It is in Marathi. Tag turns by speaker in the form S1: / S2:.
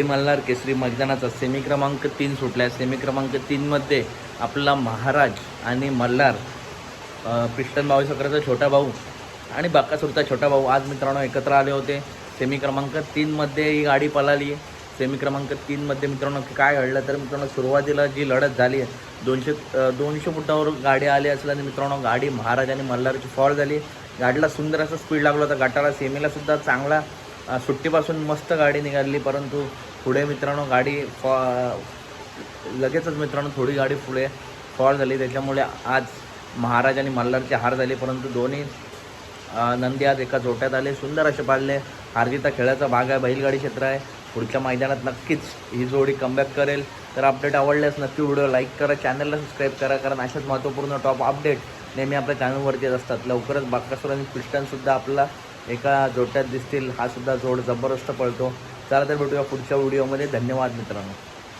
S1: मल्हार केसरी मैदानाचा सेमी क्रमांक 3 सुटला. सेमी क्रमांक 3मध्ये आपला महाराज आणि मल्हार, पिस्टन भाऊ सकराचा छोटा भाऊ आणि बाकासूरचा छोटा भाऊ आज मित्रांनो एकत्र आले होते. सेमी क्रमांक 3मध्ये ही गाडी पळाली. सेमी क्रमांक 3मध्ये मित्रांनो काय घडलं तर मित्रांनो सुरुवातीला जी लढत झाली 200 फुटावर गाडी आली असल्याने मित्रांनो गाडी महाराज आणि मल्हारची फॉल झाली. गाडीला सुंदर असं स्पीड लागलं होतं. गटाला सेमीला सुद्धा चांगला सुट्टीपासून मस्त गाडी निघाली, परंतु पुढे मित्रांनो गाडी लगेचच मित्रांनो थोडी गाडी पुढे फॉल झाली. त्याच्यामुळे आज महाराज आणि मल्हारची हार झाली. परंतु दोन्ही नंदी आज एका जोट्यात आले, सुंदर असे पाळले. हारजीता खेळाचा भाग आहे, बैलगाडी क्षेत्र आहे. पुढच्या मैदानात नक्कीच ही जोडी कमबॅक करेल. तर अपडेट आवडल्यास नक्की व्हिडिओ लाईक करा, चॅनलला सबस्क्राईब करा, कारण अशाच महत्त्वपूर्ण टॉप अपडेट नेहमी आपल्या चॅनलवरती येत असतात. लवकरच बाकासूर आणि पिस्टनसुद्धा आपला एका जोट्यात दिसतील. हा सुद्धा जोड जबरदस्त पळतो. चला तर भेटूया पुढच्या व्हिडिओमध्ये. धन्यवाद मित्रांनो.